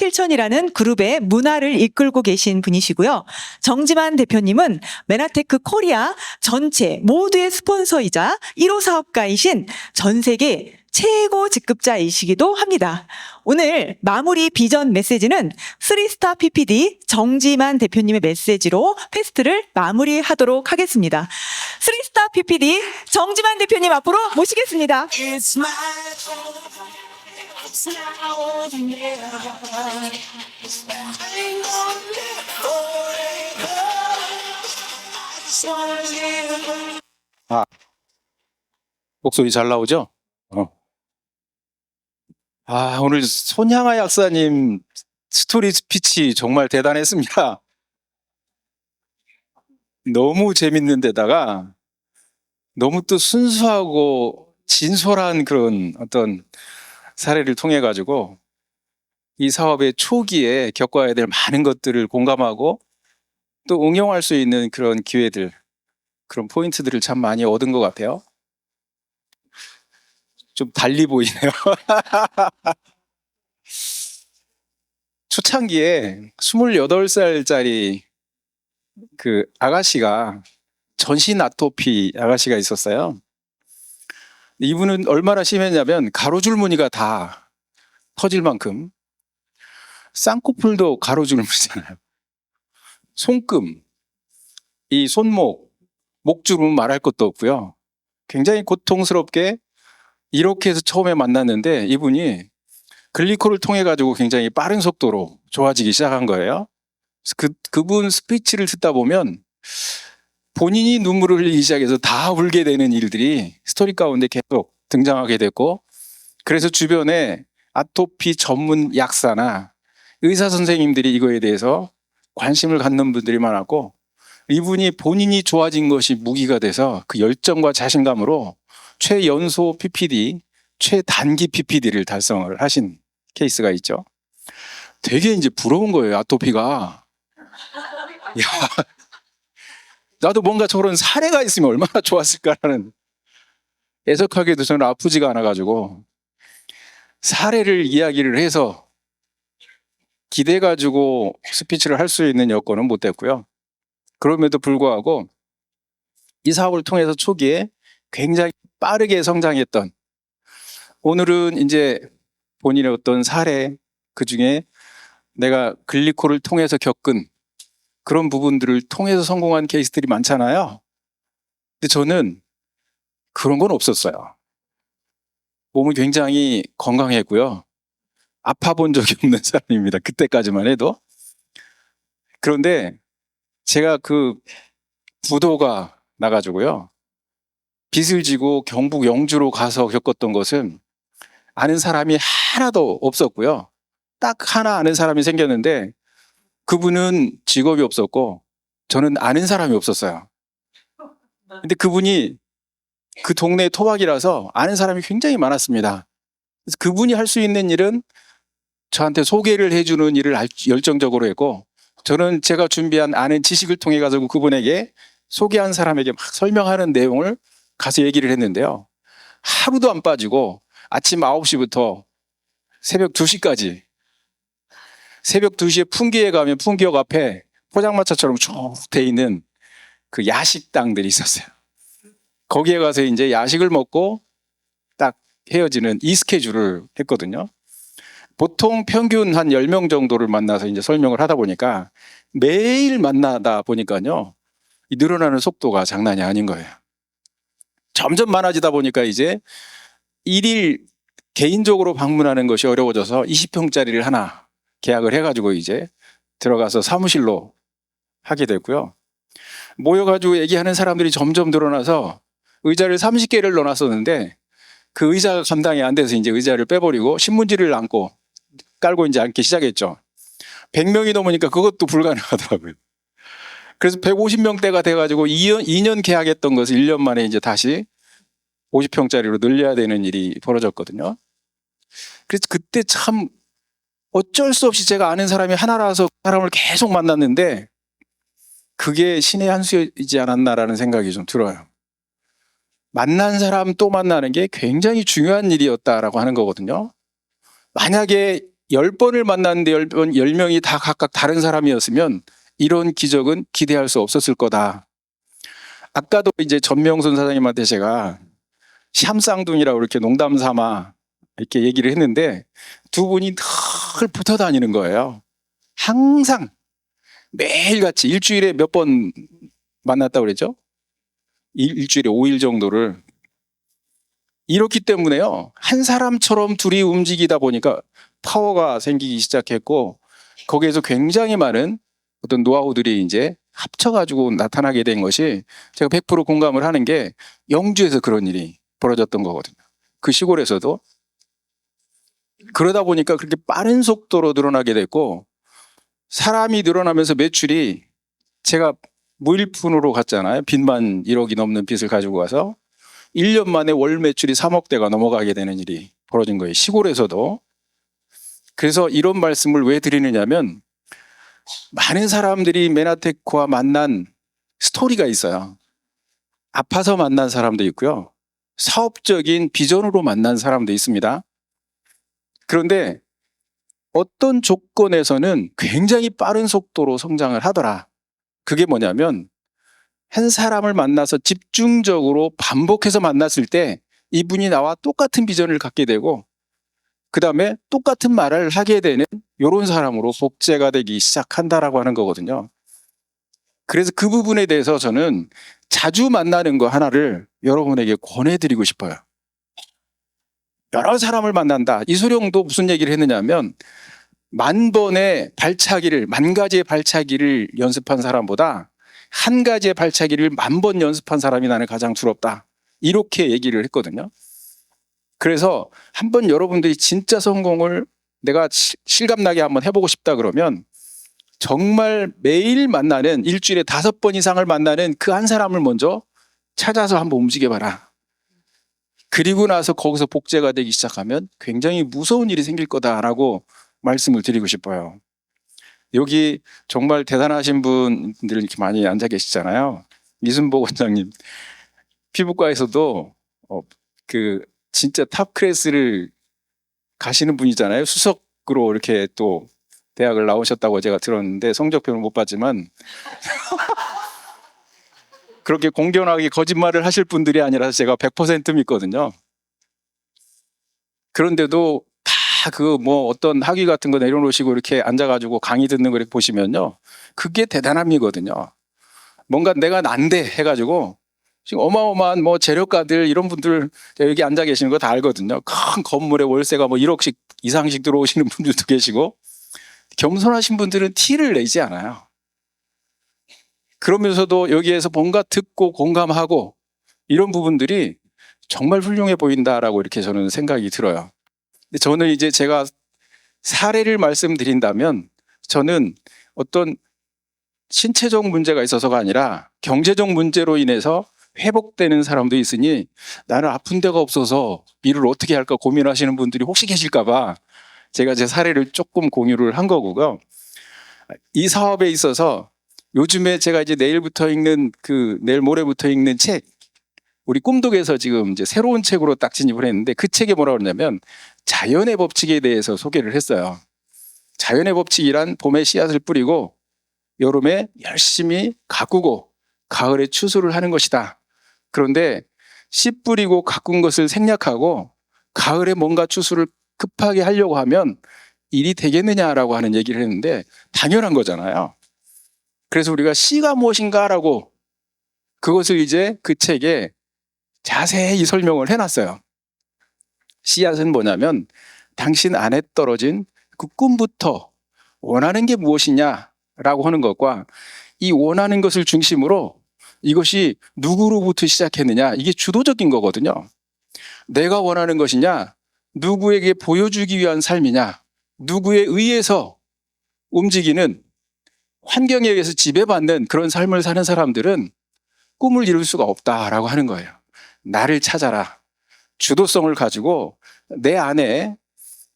스틸천이라는 그룹의 문화를 이끌고 계신 분이시고요. 정지만 대표님은 메나테크 코리아 전체 모두의 스폰서이자 1호 사업가이신 전 세계 최고 직급자이시기도 합니다. 오늘 마무리 비전 메시지는 3스타 PPD 정지만 대표님의 메시지로 페스트를 마무리하도록 하겠습니다. 3스타 PPD 정지만 대표님 앞으로 모시겠습니다. It's my time. It's now or never. Hang on forever. I just wanna live. 목소리 잘 나오죠? 오늘 손향아 약사님 스토리 스피치 정말 대단했습니다. 너무 재밌는 데다가 너무 또 순수하고 진솔한 그런 어떤 사례를 통해 가지고 이 사업의 초기에 겪어야 될 많은 것들을 공감하고 또 응용할 수 있는 그런 기회들, 그런 포인트들을 참 많이 얻은 것 같아요. 좀 달리 보이네요. 초창기에 28살짜리 그 아가씨가 전신 아토피 아가씨가 있었어요. 이분은 얼마나 심했냐면 가로줄 무늬가 다 터질 만큼, 쌍꺼풀도 가로줄 무늬잖아요. 손금, 이 손목, 목주름은 말할 것도 없고요. 굉장히 고통스럽게 이렇게 해서 처음에 만났는데 이분이 글리코를 통해 가지고 굉장히 빠른 속도로 좋아지기 시작한 거예요. 그분 스피치를 듣다 보면 본인이 눈물을 흘리기 시작해서 다 울게 되는 일들이 스토리 가운데 계속 등장하게 됐고, 그래서 주변에 아토피 전문 약사나 의사 선생님들이 이거에 대해서 관심을 갖는 분들이 많았고, 이분이 본인이 좋아진 것이 무기가 돼서 그 열정과 자신감으로 최연소 PPD, 최단기 PPD를 달성을 하신 케이스가 있죠. 되게 이제 부러운 거예요, 아토피가. 야, 나도 뭔가 저런 사례가 있으면 얼마나 좋았을까라는, 애석하게도 저는 아프지가 않아가지고 사례를 이야기를 해서 기대가지고 스피치를 할 수 있는 여건은 못 됐고요. 그럼에도 불구하고 이 사업을 통해서 초기에 굉장히 빠르게 성장했던, 오늘은 이제 본인의 어떤 사례, 그 중에 내가 글리코를 통해서 겪은 그런 부분들을 통해서 성공한 케이스들이 많잖아요. 근데 저는 그런 건 없었어요. 몸이 굉장히 건강했고요. 아파 본 적이 없는 사람입니다. 그때까지만 해도. 그런데 제가 그 부도가 나가지고요, 빚을 지고 경북 영주로 가서 겪었던 것은 아는 사람이 하나도 없었고요. 딱 하나 아는 사람이 생겼는데 그분은 직업이 없었고 저는 아는 사람이 없었어요. 근데 그분이 그 동네 토박이라서 아는 사람이 굉장히 많았습니다. 그래서 그분이 할 수 있는 일은 저한테 소개를 해주는 일을 열정적으로 했고, 저는 제가 준비한 아는 지식을 통해 가지고 그분에게 소개한 사람에게 막 설명하는 내용을 가서 얘기를 했는데요. 하루도 안 빠지고 아침 9시부터 새벽 2시까지, 새벽 2시에 풍기에 가면 풍기역 앞에 포장마차처럼 쭉 돼 있는 그 야식당들이 있었어요. 거기에 가서 이제 야식을 먹고 딱 헤어지는 이 스케줄을 했거든요. 보통 평균 한 10명 정도를 만나서 이제 설명을 하다 보니까 매일 만나다 보니까요, 이 늘어나는 속도가 장난이 아닌 거예요. 점점 많아지다 보니까 이제 일일 개인적으로 방문하는 것이 어려워져서 20평짜리를 하나 계약을 해가지고 이제 들어가서 사무실로 하게 됐고요. 모여가지고 얘기하는 사람들이 점점 늘어나서 의자를 30개를 넣어놨었는데 그 의자가 감당이 안 돼서 이제 의자를 빼버리고 신문지를 깔고 이제 앉기 시작했죠. 100명이 넘으니까 그것도 불가능하더라고요. 그래서 150명대가 돼가지고 2년 계약했던 것을 1년 만에 이제 다시 50평짜리로 늘려야 되는 일이 벌어졌거든요. 그래서 그때 참 어쩔 수 없이 제가 아는 사람이 하나라서 그 사람을 계속 만났는데 그게 신의 한 수이지 않았나라는 생각이 좀 들어요. 만난 사람 또 만나는 게 굉장히 중요한 일이었다라고 하는 거거든요. 만약에 10번을 만났는데 10명이 다 각각 다른 사람이었으면 이런 기적은 기대할 수 없었을 거다. 아까도 이제 전명선 사장님한테 제가 샴쌍둥이라고 이렇게 농담 삼아 이렇게 얘기를 했는데 두 분이 늘 붙어 다니는 거예요. 항상 매일같이 일주일에 몇 번 만났다고 그랬죠? 일주일에 5일 정도를. 이렇기 때문에요. 한 사람처럼 둘이 움직이다 보니까 파워가 생기기 시작했고 거기에서 굉장히 많은 어떤 노하우들이 이제 합쳐가지고 나타나게 된 것이 제가 100% 공감을 하는 게 영주에서 그런 일이 벌어졌던 거거든요. 그 시골에서도. 그러다 보니까 그렇게 빠른 속도로 늘어나게 됐고 사람이 늘어나면서 매출이 제가 무일푼으로 갔잖아요. 빚만 1억이 넘는 빚을 가지고 가서 1년 만에 월 매출이 3억대가 넘어가게 되는 일이 벌어진 거예요. 시골에서도. 그래서 이런 말씀을 왜 드리느냐면 많은 사람들이 메나테크와 만난 스토리가 있어요. 아파서 만난 사람도 있고요. 사업적인 비전으로 만난 사람도 있습니다. 그런데 어떤 조건에서는 굉장히 빠른 속도로 성장을 하더라. 그게 뭐냐면 한 사람을 만나서 집중적으로 반복해서 만났을 때 이분이 나와 똑같은 비전을 갖게 되고 그 다음에 똑같은 말을 하게 되는 이런 사람으로 복제가 되기 시작한다라고 하는 거거든요. 그래서 그 부분에 대해서 저는 자주 만나는 거 하나를 여러분에게 권해드리고 싶어요. 여러 사람을 만난다. 이소룡도 무슨 얘기를 했느냐면 10,000번의 발차기를 10,000가지의 발차기를 연습한 사람보다 한 가지의 발차기를 10,000번 연습한 사람이 나는 가장 두렵다. 이렇게 얘기를 했거든요. 그래서 한번 여러분들이 진짜 성공을 내가 실감나게 한번 해보고 싶다 그러면 정말 매일 만나는 일주일에 5번 이상을 만나는 그 한 사람을 먼저 찾아서 한번 움직여봐라. 그리고 나서 거기서 복제가 되기 시작하면 굉장히 무서운 일이 생길 거다라고 말씀을 드리고 싶어요. 여기 정말 대단하신 분들 이렇게 많이 앉아 계시잖아요. 이순복 원장님 피부과에서도 그 진짜 탑 클래스를 가시는 분이잖아요. 수석으로 이렇게 또 대학을 나오셨다고 제가 들었는데 성적표는 못 봤지만 그렇게 공견하게 거짓말을 하실 분들이 아니라서 제가 100% 믿거든요. 그런데도 다 그 뭐 어떤 학위 같은 거 내려놓으시고 이렇게 앉아가지고 강의 듣는 걸 보시면요. 그게 대단함이거든요. 뭔가 내가 난데 해가지고 지금 어마어마한 뭐 재력가들 이런 분들 여기 앉아 계시는 거 다 알거든요. 큰 건물에 월세가 뭐 1억씩 이상씩 들어오시는 분들도 계시고 겸손하신 분들은 티를 내지 않아요. 그러면서도 여기에서 뭔가 듣고 공감하고 이런 부분들이 정말 훌륭해 보인다라고 이렇게 저는 생각이 들어요. 근데 저는 이제 제가 사례를 말씀드린다면 저는 어떤 신체적 문제가 있어서가 아니라 경제적 문제로 인해서 회복되는 사람도 있으니 나는 아픈 데가 없어서 일을 어떻게 할까 고민하시는 분들이 혹시 계실까봐 제가 제 사례를 조금 공유를 한 거고요. 이 사업에 있어서 요즘에 제가 이제 내일 모레부터 읽는 책, 우리 꿈독에서 지금 이제 새로운 책으로 딱 진입을 했는데 그 책에 뭐라고 그러냐면 자연의 법칙에 대해서 소개를 했어요. 자연의 법칙이란 봄에 씨앗을 뿌리고 여름에 열심히 가꾸고 가을에 추수를 하는 것이다. 그런데 씨 뿌리고 가꾼 것을 생략하고 가을에 뭔가 추수를 급하게 하려고 하면 일이 되겠느냐라고 하는 얘기를 했는데 당연한 거잖아요. 그래서 우리가 씨가 무엇인가라고 그것을 이제 그 책에 자세히 설명을 해놨어요. 씨앗은 뭐냐면 당신 안에 떨어진 그 꿈부터 원하는 게 무엇이냐라고 하는 것과 이 원하는 것을 중심으로 이것이 누구로부터 시작했느냐 이게 주도적인 거거든요. 내가 원하는 것이냐 누구에게 보여주기 위한 삶이냐 누구에 의해서 움직이는 환경에 의해서 지배받는 그런 삶을 사는 사람들은 꿈을 이룰 수가 없다라고 하는 거예요. 나를 찾아라. 주도성을 가지고 내 안에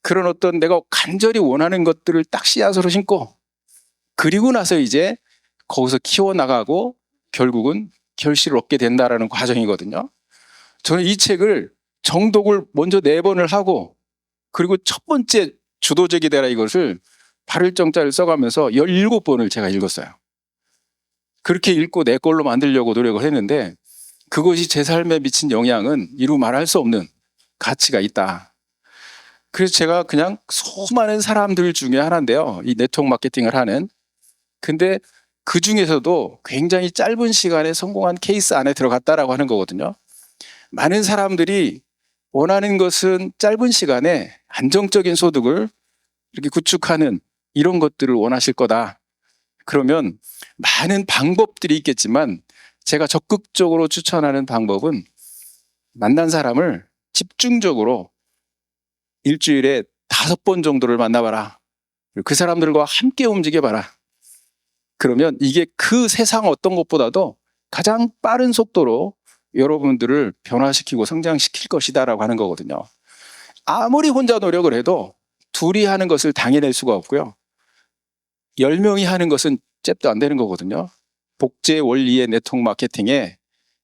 그런 어떤 내가 간절히 원하는 것들을 딱 씨앗으로 심고 그리고 나서 이제 거기서 키워나가고 결국은 결실을 얻게 된다라는 과정이거든요. 저는 이 책을 정독을 먼저 4번을 하고 그리고 첫 번째 주도적이 되라 이것을 발을정자를 써가면서 17번을 제가 읽었어요. 그렇게 읽고 내 걸로 만들려고 노력을 했는데 그것이 제 삶에 미친 영향은 이루 말할 수 없는 가치가 있다. 그래서 제가 그냥 수많은 사람들 중에 하나인데요. 이 네트워크 마케팅을 하는. 근데 그 중에서도 굉장히 짧은 시간에 성공한 케이스 안에 들어갔다라고 하는 거거든요. 많은 사람들이 원하는 것은 짧은 시간에 안정적인 소득을 이렇게 구축하는 이런 것들을 원하실 거다. 그러면 많은 방법들이 있겠지만 제가 적극적으로 추천하는 방법은 만난 사람을 집중적으로 일주일에 5번 정도를 만나봐라. 그 사람들과 함께 움직여봐라. 그러면 이게 그 세상 어떤 것보다도 가장 빠른 속도로 여러분들을 변화시키고 성장시킬 것이다라고 하는 거거든요. 아무리 혼자 노력을 해도 둘이 하는 것을 당해낼 수가 없고요. 10명이 하는 것은 잽도 안 되는 거거든요. 복제 원리의 네트워크 마케팅에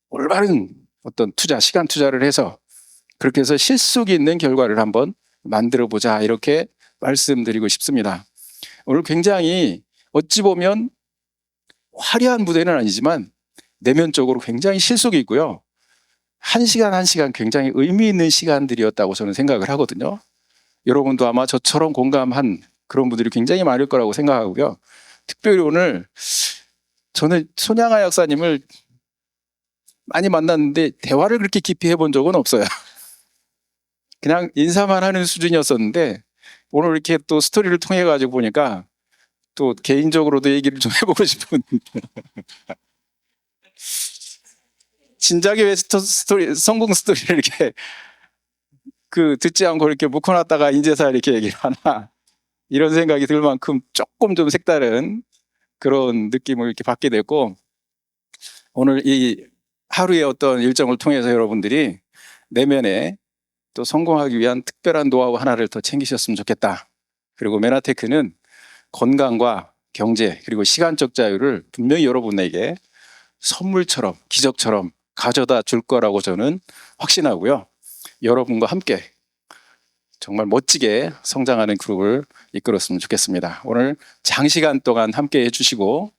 올바른 어떤 투자, 시간 투자를 해서 그렇게 해서 실속 있는 결과를 한번 만들어 보자 이렇게 말씀드리고 싶습니다. 오늘 굉장히 어찌 보면 화려한 무대는 아니지만 내면적으로 굉장히 실속이 있고요. 한 시간 굉장히 의미 있는 시간들이었다고 저는 생각을 하거든요. 여러분도 아마 저처럼 공감한 그런 분들이 굉장히 많을 거라고 생각하고요. 특별히 오늘 저는 손양아 약사님을 많이 만났는데 대화를 그렇게 깊이 해본 적은 없어요. 그냥 인사만 하는 수준이었었는데 오늘 이렇게 또 스토리를 통해 가지고 보니까 또 개인적으로도 얘기를 좀 해보고 싶은 진작에 왜 스토리, 성공 스토리를 이렇게 듣지 않고 이렇게 묵혀놨다가 인제사 이렇게 얘기를 하나 이런 생각이 들 만큼 조금 좀 색다른 그런 느낌을 이렇게 받게 됐고 오늘 이 하루의 어떤 일정을 통해서 여러분들이 내면에 또 성공하기 위한 특별한 노하우 하나를 더 챙기셨으면 좋겠다. 그리고 메나테크는 건강과 경제 그리고 시간적 자유를 분명히 여러분에게 선물처럼 기적처럼 가져다 줄 거라고 저는 확신하고요. 여러분과 함께 정말 멋지게 성장하는 그룹을 이끌었으면 좋겠습니다. 오늘 장시간 동안 함께 해주시고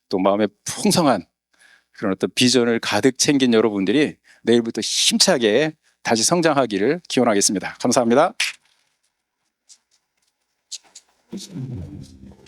또 마음에 풍성한 그런 어떤 비전을 가득 챙긴 여러분들이 내일부터 힘차게 다시 성장하기를 기원하겠습니다. 감사합니다.